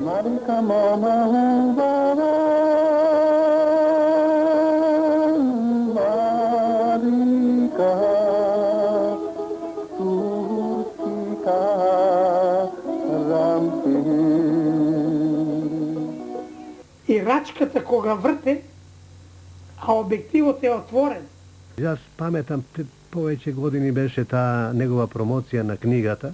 Marika mama hubava, Marika, Turtika, Rampi. И рачката кога врте, а објективот е отворен. Јас паметам, пред повеќе години беше таа негова промоција на книгата,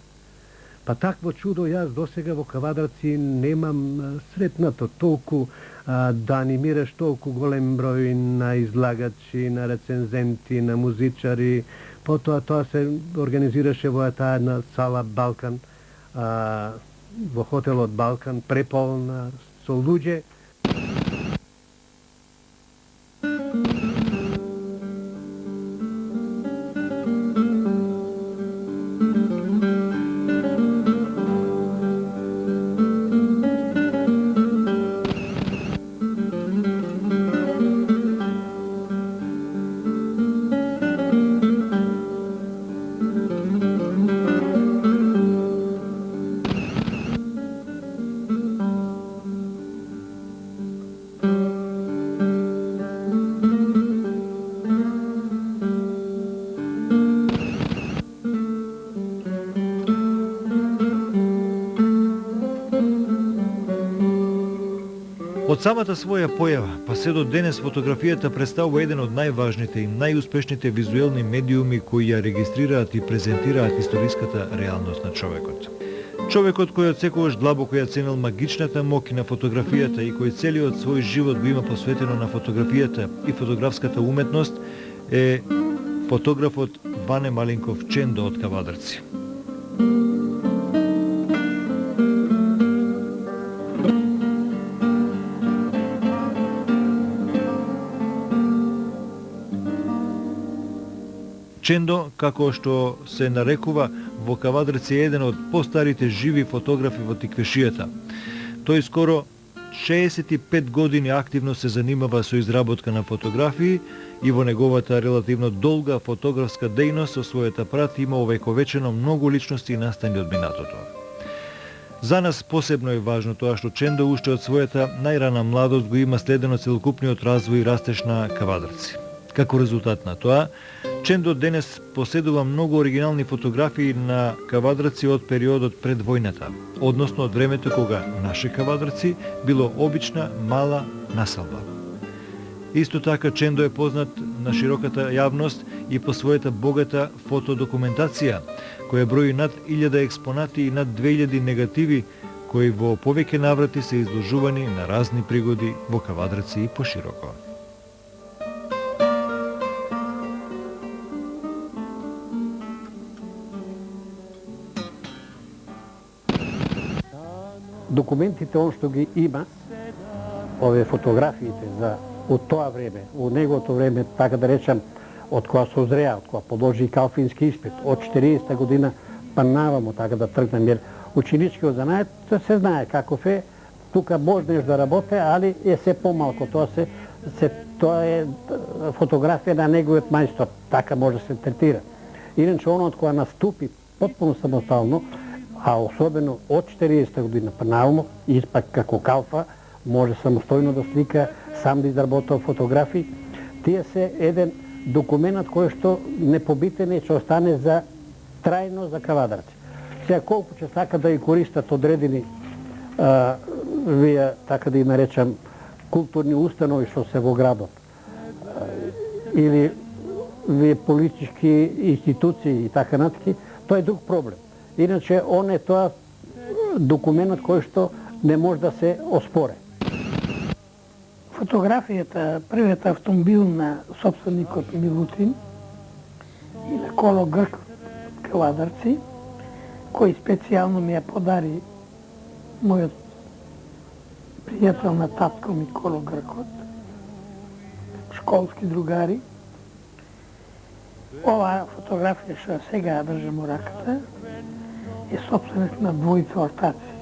па такво чудо јас досега во Кавадарци немам сретнато толку да анимираш толку голем број на излагачи, на рецензенти, на музичари. Потоа тоа се организираше во таа една сала Балкан, во хотелот Балкан, преполна со луѓе. Од самата своја појава, па се до денес фотографијата представува еден од најважните и најуспешните визуелни медиуми кои ја регистрираат и презентираат историската реалност на човекот. Човекот кој од секогаш длабоко ја ценил магичната моќ на фотографијата и кој целиот свој живот го има посветено на фотографијата и фотографската уметност е фотографот Ване Малинков Чендо од Кавадарци. Чендо, како што се нарекува, во Кавадарци е еден од постарите живи фотографи во Тиквешијата. Тој скоро 65 години активно се занимава со изработка на фотографии и во неговата релативно долга фотографска дејност со својата прат има овековечено многу личности и настани од минатото. За нас посебно е важно тоа што Чендо уште од својата најрана младост го има следено целокупниот развој и растеж на Кавадарци. Како резултат на тоа, Чендо денес поседува многу оригинални фотографии на Кавадарци од периодот пред војната, односно од времето кога наше Кавадарци било обична мала населба. Исто така Чендо е познат на широката јавност и по својата богата фотодокументација, која брои над 1000 експонати и над 2000 негативи, кои во повеќе наврати се изложувани на разни пригоди во Кавадарци и пошироко. Документите он што ги има, овие фотографиите за од тоа време, од неговото време, така да речам, од кога созреа, од кога положи калфински испит, од 40-та година па навамо, така да тргнем, jer ученичкиот занает се знае каков е, тука може нешто да работе, али е се помалко, тоа е фотографија на неговиот мајстор, така може да се третира. Иначе оно од кога наступи потпуно самостално, а особено од 40-та година па навамо, испак како калфа, може самостојно да слика, сам да изработува фотографии. Тие се еден документ кој што непобитен е, ќе остане за трајно за Кавадарци. Сега колку ќе сака да ја користат одредени, вие така да ја наречам, културни установи што се во градот, или вие политички институции и така натаки, тоа е друг проблем. Иначе он е тоа документот кој што не може да се оспоре. Фотографијата, првиот автомобил на собственикот Милутин и на Коло Грк од Кавадарци, кој специјално ми ја подари мојот пријател на татко ми Коло Гркот, школски другари. Оваа фотографија што сега ја држам во раката е собственост на двојца ортаци.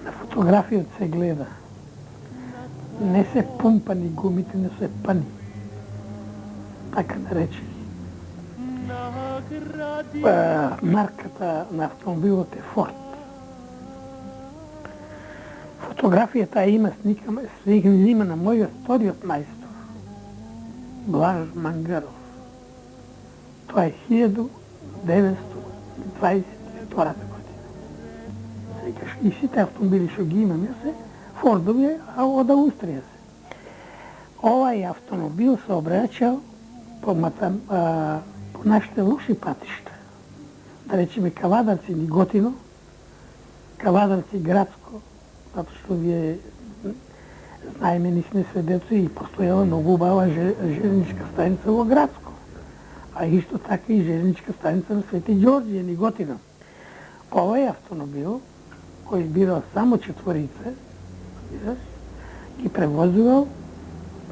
На фотографијата се гледа. Не се пумпани гумите, не се пани. Така наречени. Марката на автомобилот е Форд. Фотографията има снимана мојот вториот мајстор, Блаж Мангаров. Тоа е 1922 година. Секаш и сите автомобили што ги имаме се Фордови, а од Австрија се. Овај автомобил се обраќал по нашите лоши патишта. Да речеме Кавадарци Ниготино, Кавадарци Градско, затоа што вие знаеме, ние сме сведеци и постојала многу убава железничка станица во Градско. А исто така и железничка станица на Свети Ѓорѓе, Ниготино. Овај автомобил, кој бирал само четворица, ги превозувал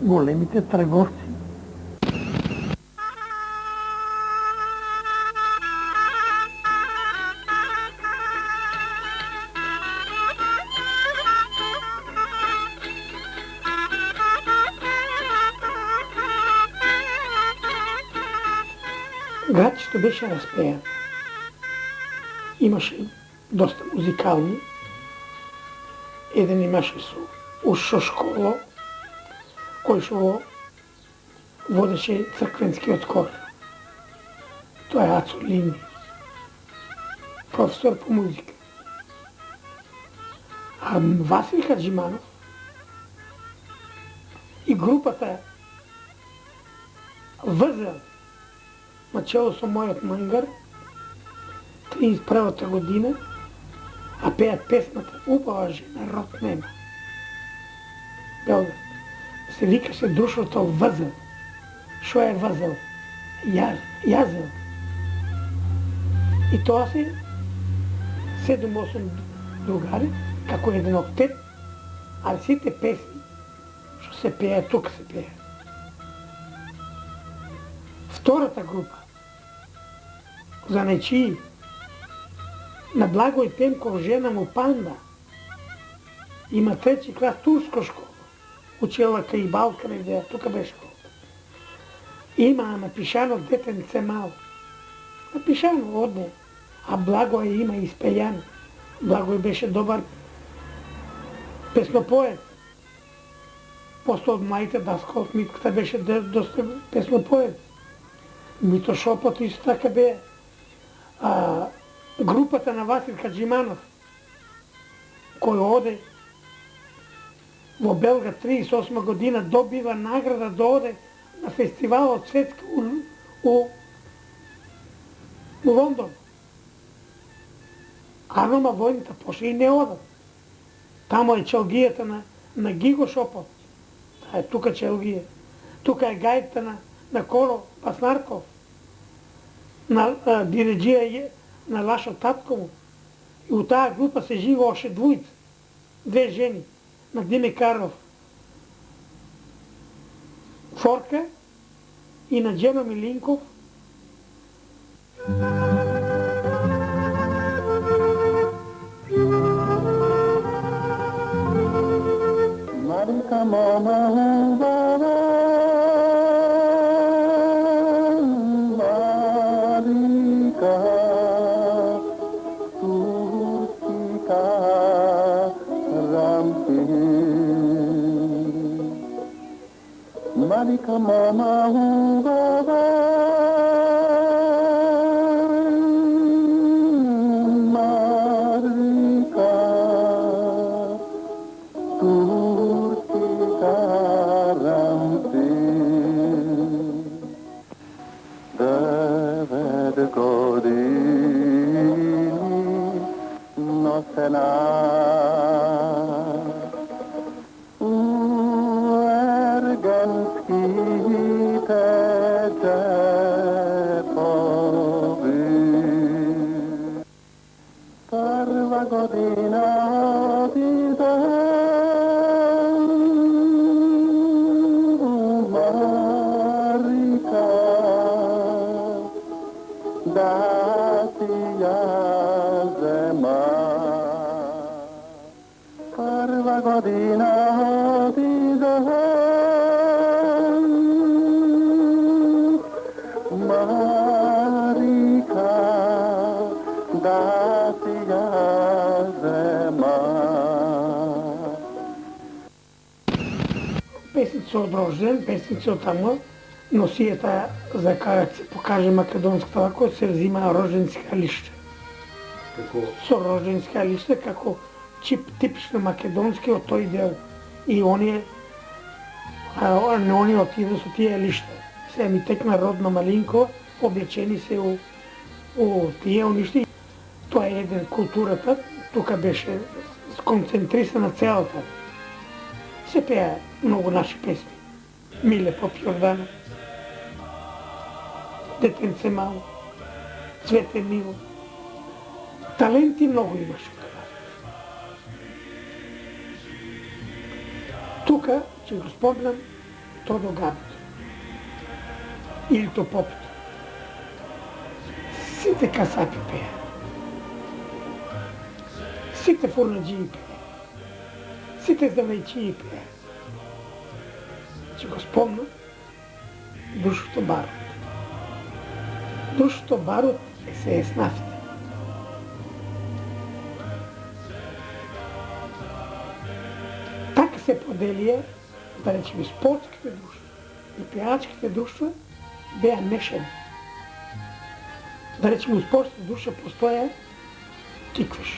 големите трговци. Градчето беше разпејано. Имаше доста музикални. Еден имаше со ушо школо, кој што водеше црквенскиот хор. Тоа е Ацо Лини, професор по музика. А Васил Хаджиманов и групата Възел, начало со мојот мангар, 31-та година, а пеат песмата Убава жена, род нема. Белград. Се викаше друштвото Възел. Шо е Възел? Јазел. И тоа се 7-8 другари, како еден октет, а сите песни што се пеат, тука се пеат. Втората група, занечии, на Благој Пенков жена му Панда, има 3 клас турско школа, учела кај Балка негде, тука беше школа. Има напишано детенце мало, напишано од неја, а Благој има испејано. Благој беше добар песнопоет. После од мајте Даскал Митката беше доста песнопоет. Мито Шопот исто така бе. Групата на Васил Хаджиманов, кој оде во Белград 38 година, добива награда да оде на фестивалот светски у Лондон. Арнома војните пошли и не одат. Тамо е челгијата на Гиго Шопот. Таа е тука челгија. Тука е гајта на Коло Паснарков. На диреџија на Лашо Татково. И у таа група се живо още двојца. 2 жени. На Диме Карлов. Форка и на Джено Милинков. Марика мама убава, Марика туркика рампи. Marika mama ubava, Marika turkika rampi. Devet godini nosena Prva godina ide Marika, da ti ja zema. Prva godina ide Marika, da ti ja zema. песници од Рожден, песници од тамо, носијата за кога се покаже македонската вако, се взима рожденска лишта. Со рожденска лишта, како типично македонски од тој дел. И оние отиде со тие лишта. Се ми текна родно малинко, облечени се у тие уништи. Тоа е еден културата, тука беше сконцентрисана целата. Се пеа многу наши песни. Миле поп Јордана, Детенце мало, Цвете мило. Таленти многу имаше тогава. Тука ќе го спомнам Тодо Габито. Илто Попито. Сите касапи пеа. Сите фурнаджии пеа. Сите завејчии пеа. Ќе го спомнам Душото барут. Душото барут се еснафте. Така се поделија, да речеме, спортските друштва и пеачките друштва беа мешани. Да речеме, у спортските друштва постоја Тиквеш,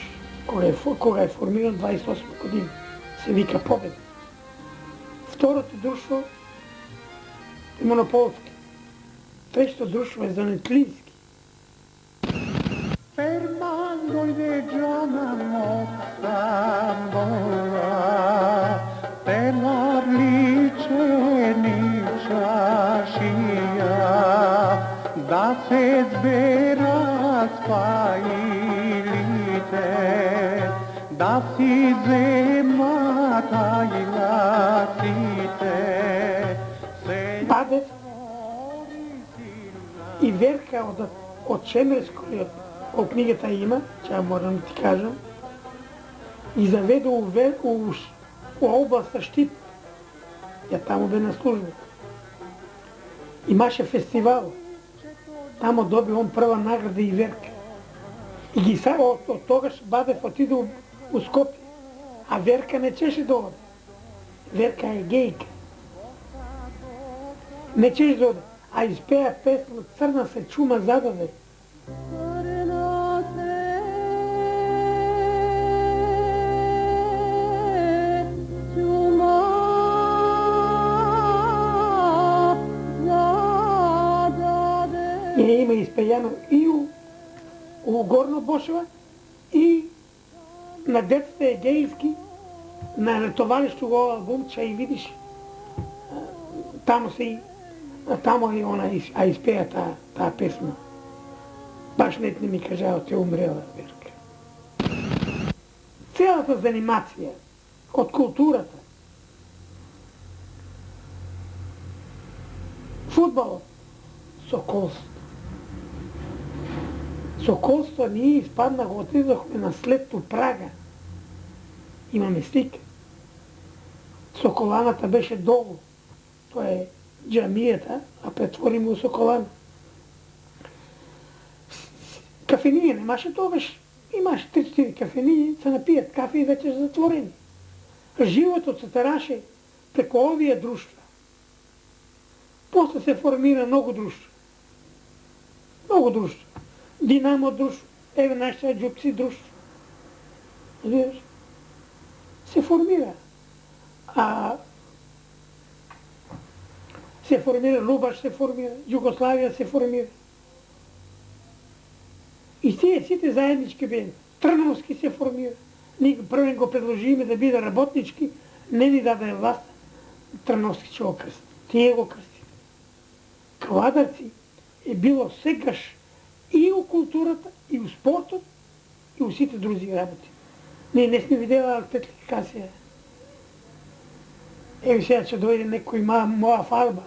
кога е формиран 28 година, се вика Победа. Второто друштво е Монополски. Третото друштво е Занетлински. Ferman doide jana mosta bola, Ferman lice ničašija, da se zbera spajilite, da si zema tajlasite. Бадев и Верка од Шемерско, од книгата има, че ја морам да ти кажам, и заведе у областа Штип. Ја таму бе на служба. Имаше фестивал. Тамо доби он прва награда и Верка. И ги од тогаш Бадев отиде у Скопје, а Верка не чеше да оде. Верка е гејка. Не чеш да оде, а испеа песна Црна се чума зададе. И има испејано и у Горно Бошева и на Децата Егејски, на ретовалишто го албум, че и видиш, тамо и она, а испеа таа песна. Баш не ми кажа, те умрела, Верка. Целата занимација од културата, фудбалот, Соколство. Соколство ние испаднага, отидохме на след у Прага. Имаме стик. Соколаната беше долу. Тоа е џамијата, а претвориме у Соколана. Кафенија немаше тогаш. Имаше 3-4 кафенија, се напијат кафе и вече затворени. Животот се тараше преко овие друштва. После се формира многу друштва. Многу друштва. Динамо друштво, еве нашите џупци друштво. Видиш? Се формира. Се формира, Лубаш се формира, Југославија се формира. И тие сите заеднички беа. Трновски се формира. Ние првен го предложиме да биде работнички, не ни даде власт, Трновски ќе го крсти. Тие го крсти. Квадарци е било секаш и у културата, и у спортот, и у сите други работи. Ние не сме видела артекликација. Еви сега ќе дојде некој моја фарба.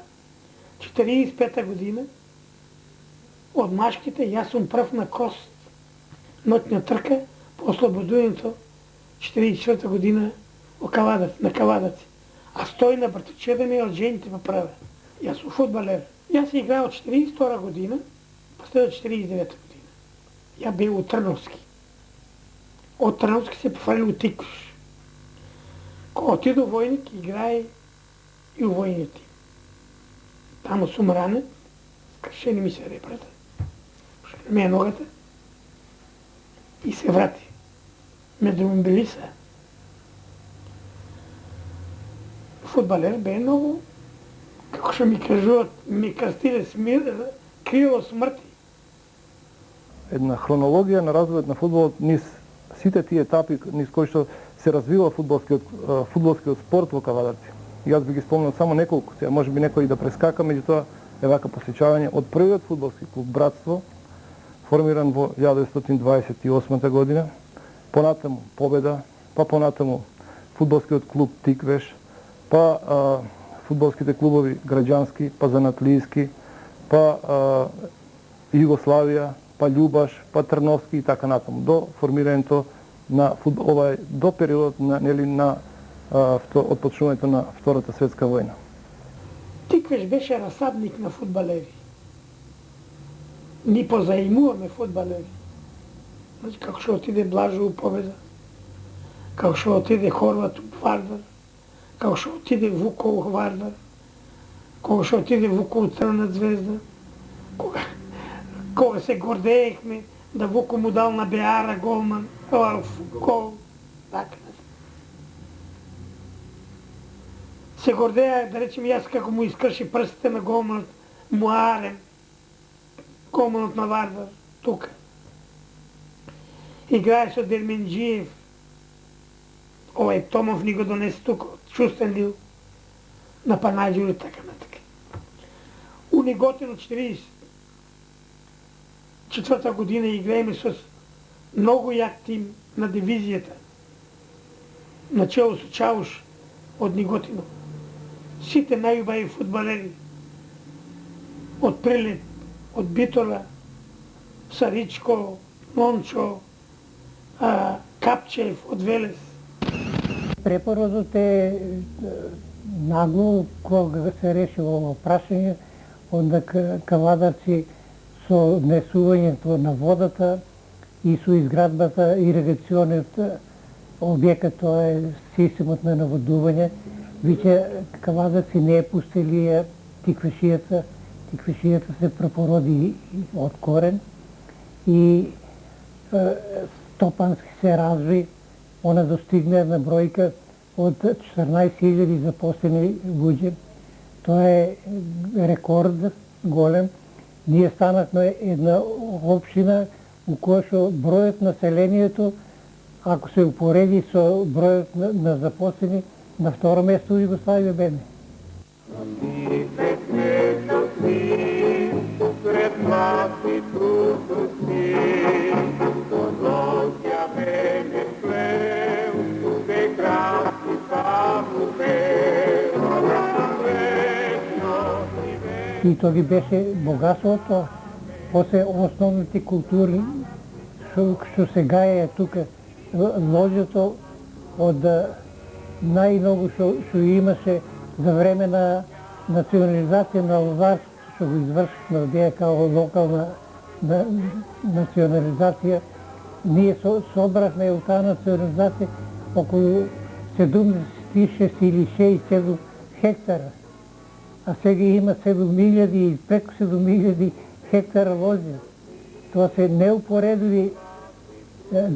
45-та година, од машките, јас сум прв на Кост. Ноќна трка по ослободувањето 44-та година на Кавадаци. А стои на братовчеда од жените па праве. Јас сум фудбалер. Јас се играа од 42 година, после од 49 година. Ја беа у Трновски. Од Трновски се пофалил у Тикуш. Кога отиду војник, играе и у војниот тим. Тамо сум ранен, скршени ми се ребрата, скршени ми е ногата и се врати. Ме демобилиса. Фудбалер бе многу, како што ми кажуват, ми крстиле криво смрти. Една хронологија на развојот на фудбалот низ сите тие етапи низ кои што се развива фудбалскиот спорт во Кавадарци. Јас би ги спомнал само неколку, сега може би некој да прескака, меѓутоа е вака посеќавање од првиот фудбалски клуб Братство, формиран во 1928 година, понатаму Победа, па понатаму фудбалскиот клуб Тиквеш, па фудбалските клубови граѓански, па занатлијски, па Југославија, па Љубаш, па Трновски и така натаму, до формирањето на до периодот на отпочнувањето на Втората светска војна. Тиквеш беше расадник на фудбалери. Ни позаимуваме фудбалери. Значи, како што отиде Блажо у Победа, како што отиде Хорват у Вардар, како што отиде Вуко у Вардар, како што отиде Вуко у Црна звезда, кога се гордеехме да Вуко му дал на Беара голман, гол, така. Се гордеа, да речем, јас како му искрши прстите на голманот Муарем, голманот на Вардар, тука. Играе со Дерменџиев, овај Томов ни го донесе тука, Чустендил, на Панаџур и така натака. У Неготино 44 година играеме со многу јак тим на дивизијата, начело со Чауш од Неготино. Сите најубави фудбалери, од Прилеп, од Битола, Саричко, Мончо, Капчев од Велес. Препородот е нагло кога се решило ово прашање, онда Кавадарци со несувањето на водата и со изградбата иригациониот објекат, тоа е системот на наводување, веќе Кавадарци не е пустелија Тиквешијата. Тиквешијата се препороди од корен и стопански се разви. Она достигна на бројка од 14.000 запослени луѓе. Тоа е рекорд голем. Ние станахме една општина у која што бројот населението, ако се упореди со бројот на запослени, на второ место у Југославија беме. И тоа ги беше богатството, после основните култури, што сега е тука, ложето од најмногу што имаше за време на национализација на лозарството, што го извршивме, беа као локална национализација. Ние собрахме од таа национализација околу 76 или 67 хектара, а сега има 7.000 и преку 7.000 хектара лозја. Тоа се неупоредливи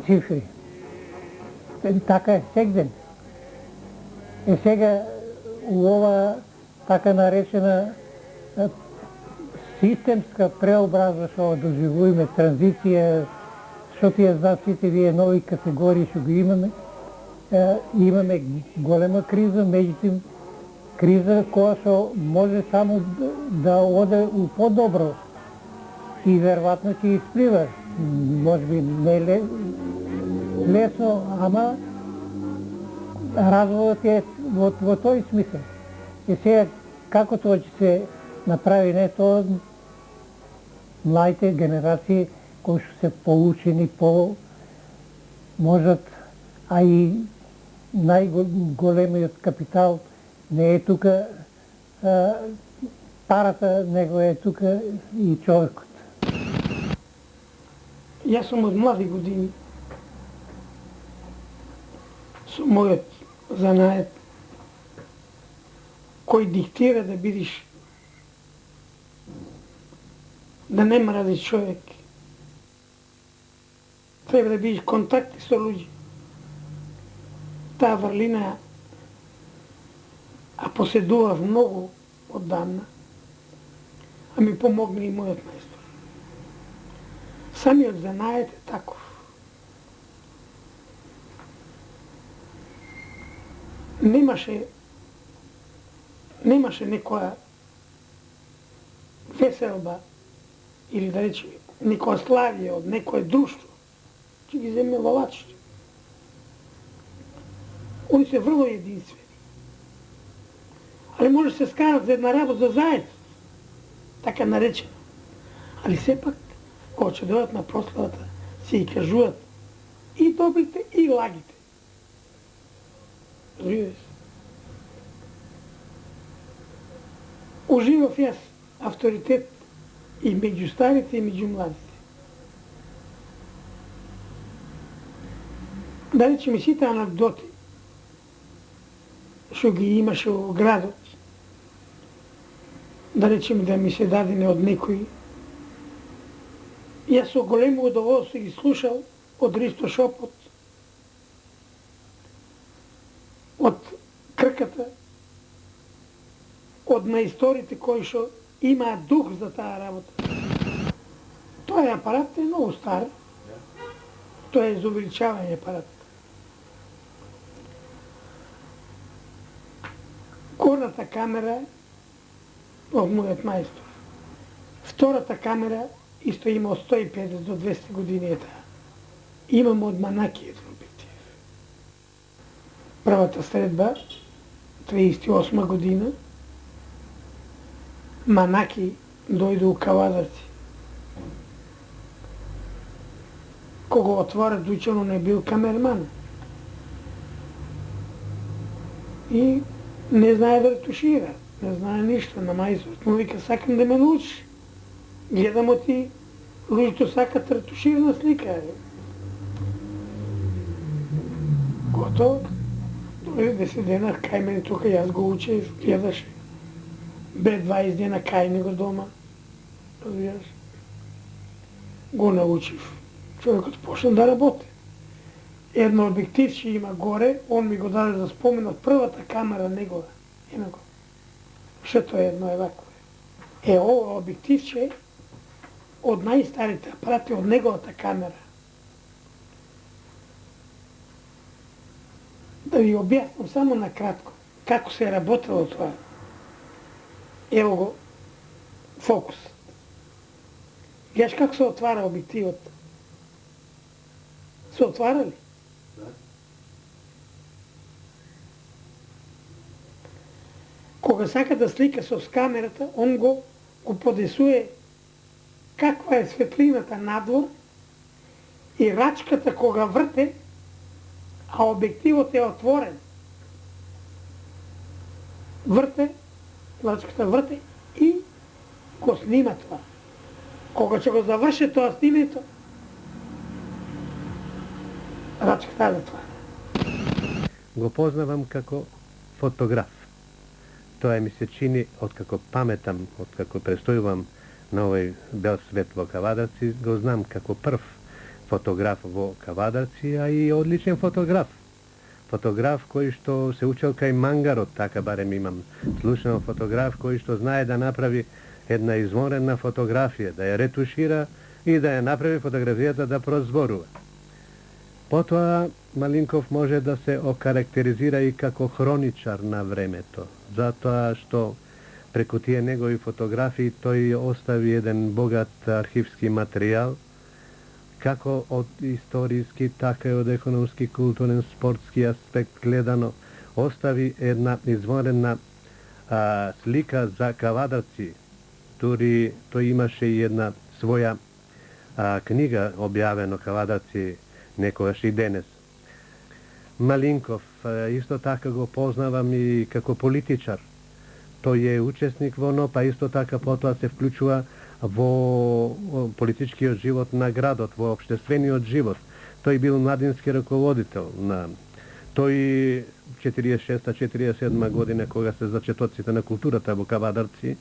цифри. Така е сегден. Сега у ова така наречена системска преобразба што доживуваме, транзиција, што тие знаат сите вие нови категории што ги имаме, имаме голема криза, меѓутоа криза која што може само да оде у подобро и веројатно ќе исплива. Може би не лесно, ама развојот е во тој смисел. И сега, како тоа ќе се направи, не тоа младите генерации кои што се поучени, можат, а и најголемиот капитал не е тука парата, него е тука и човекот. Јас сум од млади години со мојот занает кој диктира да бидиш, да не мразиш човек. Треба да бидеш контакти со луѓе. Таа врлина а поседував многу оддавна, а ми помогна и мојот мајстор. Самиот занает е таков. Немаше некоја веселба или да речем некоја славие од некој друштво, ќе ги земе ловачите. Они се врло единствени. Али може се скарат за една работа заедно, така наречено. Али сепак, кога ќе дојдат на прославата, се и кажуваат и добрите и лагите. Разбираш? Уживав јас авторитет и меѓу старите и меѓу младите. Да речеме сите анекдоти што ги имаше во градот, да речеме да ми се дадене од некој, јас со големо удоволство ги слушал од Ристо Шопот, од Крката, од мајсторите кои што имаат дух за таа работа. Тој апарат е многу стар. Тоа е за увеличавање апарат. Горната камера од мојот мајстор. Втората камера исто има од 150 до 200 години е таа. Имам од Манаки еден објектив. Првата средба, 38 година, Манаки дојде у Кавадарци. Кога отвора дуќано не бил камерман. И не знае да ретушира, не знае ништо на мајсторот. Му вика, сакам да ме научиш. Гледамо ти, луѓето сакат ретуширана слика. Готово. Дојде 10 дена кај мене тука, јас го учев, гледаше. Бе 20 дена кај него дома. Разбираш? Го научив. Човекот почна да работи. Едно објективче има горе, он ми го даде за спомен од првата камера негова. Ема го. Што е едно евако. Ова објективче од најстарите апарати од неговата камера. Да ви објаснам само на кратко како се е работело тоа. Ево го фокус. Гледаш како се отвара објективот? Се отвара ли? Да. Кога сака да слика со камерата, он го подесува каква е светлината надвор и рачката кога врте, а објективот е отворен. Врте, рачката врте и го снима тоа. Кога ќе го заврши тоа снимето, рачката затвара. Го познавам како фотограф. Тоа ми се чини, откако паметам, откако престојувам на овој бел свет во Кавадарци, го знам како прв фотограф во Кавадарци, а и одличен фотограф. Фотограф кој што се учел кај Мангарот, така барем имам слушнал, фотограф кој што знае да направи една изворена фотографија, да ја ретушира и да ја направи фотографијата да прозборува. Потоа Малинков може да се окарактеризира и како хроничар на времето, затоа што преку тие негови фотографии тој остави еден богат архивски материјал, како од историски, така и од економски, културен, спортски аспект гледано, остави една изворена слика за Кавадарци. Дури тој имаше и една своја книга објавено Кавадарци некогаш и денес. Малинков исто така го познавам и како политичар. Тој е учесник во НО, па исто така потоа се вклучува во политичкиот живот на градот, во општествениот живот. Тој бил младински раководител на Тој 46-47 година, кога се зачетоците на културата во Кавадарци,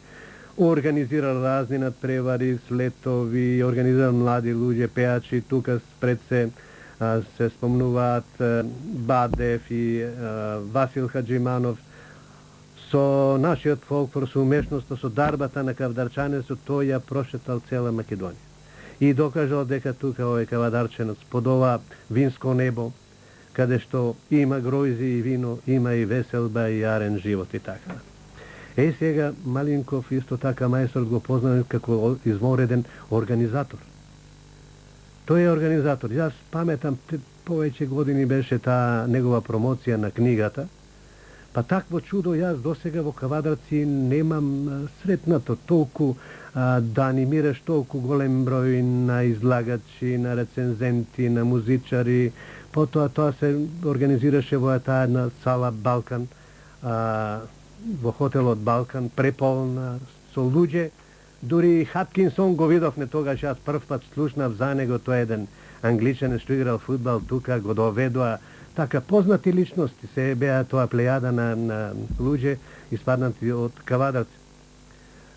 организира разни надпревари, слетови, организира млади луѓе, пеачи, тука пред се спомнуваат Бадев и Васил Хаджиманов. Со нашиот фолклор, со умешноста, со дарбата на кавдарчанецот, тој ја прошетал цела Македонија. И докажал дека тука овој кавадарченец под ова винско небо, каде што има гројзи и вино, има и веселба и јарен живот и така. Сега Малинков исто така мајсторот го познаваме како извореден организатор. Тој е организатор. Јас паметам, повеќе години беше таа негова промоција на книгата, па такво чудо јас досега во Кавадарци немам сретнато толку да анимираш толку голем број на излагачи, на рецензенти, на музичари. Потоа тоа се организираше во таа една сала Балкан, во хотелот Балкан, преполна со луѓе. Дури Хаткинсон го видовме тогаш, јас прв пат слушнав за него, тој еден англичанин што играл фудбал тука, го доведоа. Така познати личности се беа тоа плејада на луѓе испаднати од Кавадарци.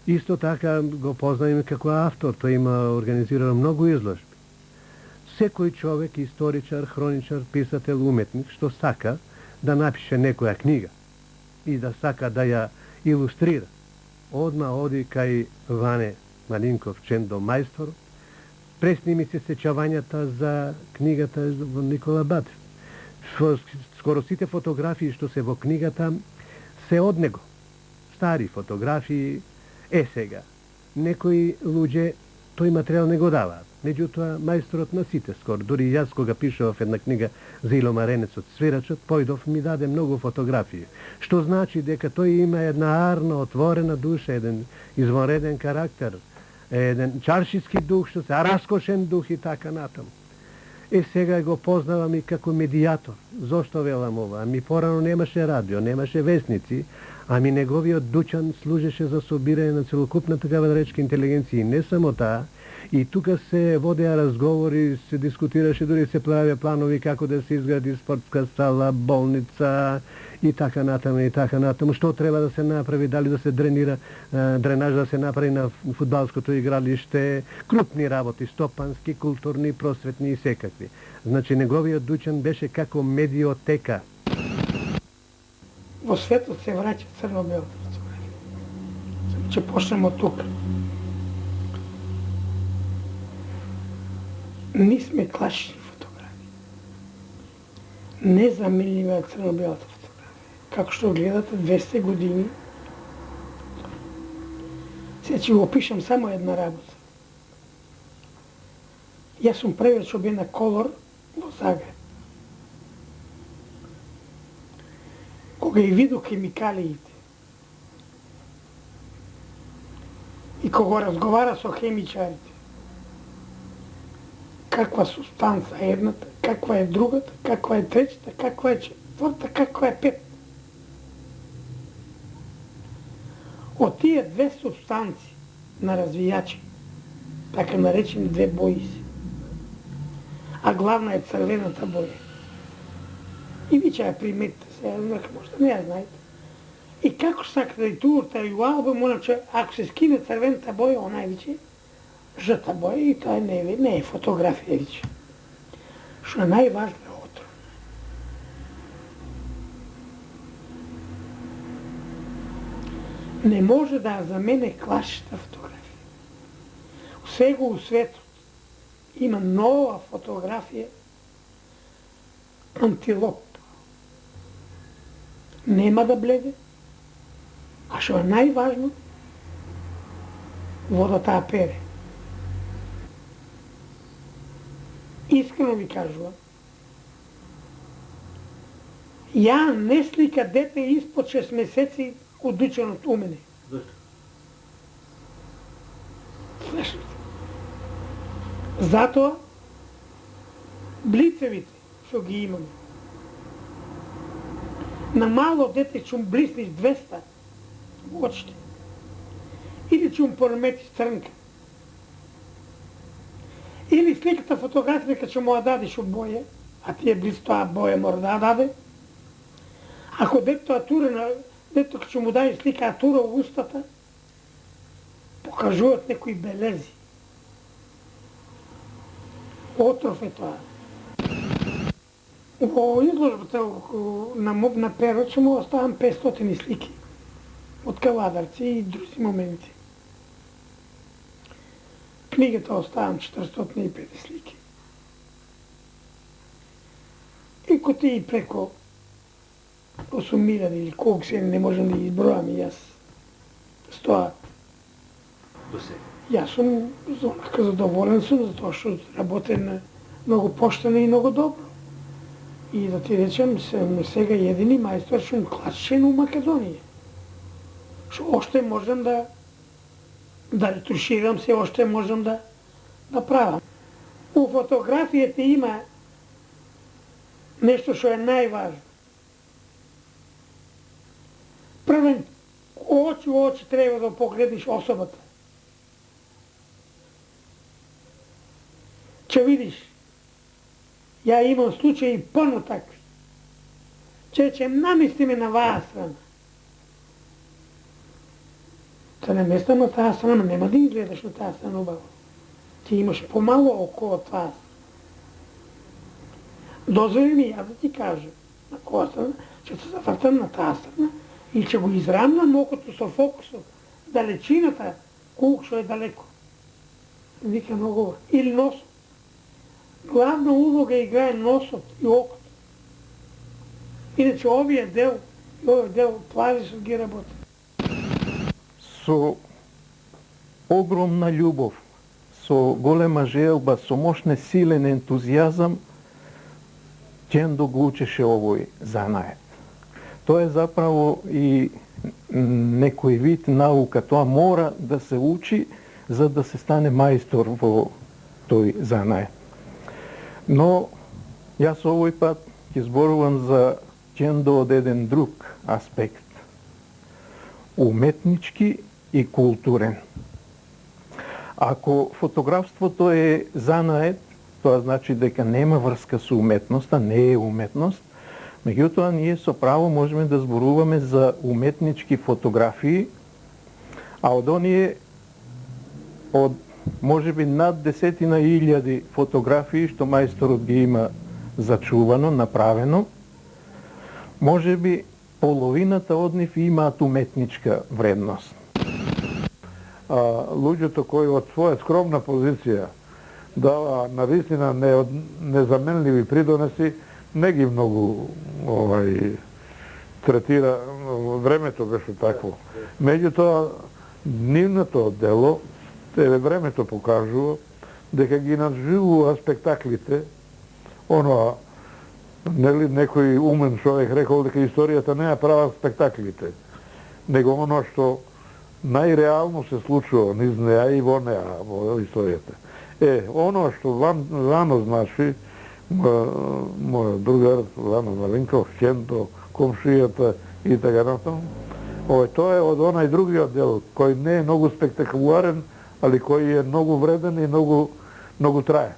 Исто така го познаваме како автор, тој има организирано многу изложби. Секој човек, историчар, хроничар, писател, уметник, што сака да напише некоја книга и да сака да ја илустрира, одма оди кај Ване Малинков, Чендо мајстор, пресними се сечавањата за книгата во Никола Батев. Скоро сите фотографии што се во книгата се од него. Стари фотографии. Сега, некои луѓе тој материјал не го даваат. Меѓутоа, мајсторот на сите скоро, дури јас кога пишував една книга за Ило Маренецот, свирачот, појдов ми даде многу фотографии. Што значи дека тој има една арна, отворена душа, еден извонреден карактер, еден чаршиски дух, што се раскошен дух и така натаму. Сега го познавам и како медијатор. Зошто велам ова? Ами порано немаше радио, немаше весници, ами неговиот дуќан служеше за собирање на целокупната кавадаречка интелигенција. И не само таа, и тука се водеа разговори, се дискутираше, дури се правеа планови како да се изгради спортска сала, болница и така натаму и така натаму. Што треба да се направи, дали да се дренаж да се направи на фудбалското игралиште, крупни работи, стопански, културни, просветни и секакви. Значи неговиот дуќан беше како медиотека. Во светот се враќа црно-белата фотографија. Ќе почнемо од тука. Ние сме класични фотографии. Незаменлива е црно-белата фотографија. Како што гледате 200 години, сега ќе го опишам само една работа. Јас сум првиот што бе на колор во Загреб. Кога ги видов хемикалиите и кога разговара со хемичарите, каква субстанца е едната, каква е другата, каква е третата, каква е четврта, каква е пет. Од тие две субстанции на развијачи, така наречени две бои си, а главна е црвената боја. И ви ќе ја приметите сега, може да не ја знаете. И како сакате да и турта и у албум, оначе, ако се скине црвената боја, она е виче жата боја и тоа не е фотографија виче. Што е најважно е отров. Не може да ја замене класична фотографија. Сега у светот има нова фотографија антилоп. Нема да бледе, а што е најважно, водата ја пере. Искрено ви кажувам, ја не слика дете испод 6 месеци одученот у мене. Зашто? Слушайте. Затоа, блицевите што ги имаме, на мало дете ќе блисниш 200 во очите, или ќе пореметиш црнка, или сликата фотографија ќе му ја дадеш у боја, а тие близ тоа боја мора да ја даде, Ако детето атура, детето ќе му даде слика атура во устата, покажуваат некои белези. Отров е тоа. Во изложбата на Мобна перо ќе му оставам 500 слики од кавадарци и други моменти. Книгата оставам 450 слики. И коти и преко 8.000 или колку се не можам да ги избројам и јас стоат. До сега. Јас сум онака задоволен сум затоа што работен многу поштено и многу добро. И да ти речем, сум сега едини мајстор што класичен у Македонија. Што оште можам да ретуширам се, оште можам да правам. У фотографијата има нешто што е најважно. Првен, очи у очи треба да погледнеш особата. Ќе видиш, ја имам случаи пълно такви. Че намислиме на ваа страна. Се наместам на таа страна, нема да изгледаш на таа страна убаво. Ти имаш помало око од това. Дозволи ми ја да ти кажам на која страна, ќе се завртам на таа страна и ќе го израмнам окото со фокусот, далечината, колку што е далеко. Вика многу. Или носот. Главна улога играе носот и окото. Иначе овие дел плави со ги работи. Со огромна љубов, со голема желба, со мощен силен ентузијазам, Ќендо го учеше овој занает. Тоа е заправо и некој вид наука, тоа мора да се учи за да се стане мајстор во тој занает. Но јас овој пат ќе зборувам за Ќендо од еден друг аспект. Уметнички и културен. Ако фотографството е занает, тоа значи дека нема врска со уметноста, не е уметност. Меѓутоа, ние со право можеме да зборуваме за уметнички фотографии, а од оние, од можеби над 10.000 фотографии што мајсторот ги има зачувано, направено, можеби половината од нив имаат уметничка вредност. Луѓето кои од своја скромна позиција дава навистина незаменливи придонеси, не ги многу третира, времето беше такво. Меѓутоа, нивното дело, времето покажува дека ги наживува спектаклите, оноа, нели некој умен човек рекол дека историјата не ја права спектаклите, него оно што најреално се случува низ неа и во неа, во историјата. Оно што Вано значи, мојот другар Вано Малинков, Ќендо, комшијата и така натаму, тоа е од онај другиот дел, кој не е многу спектакуларен, али кој е многу вреден и многу трае.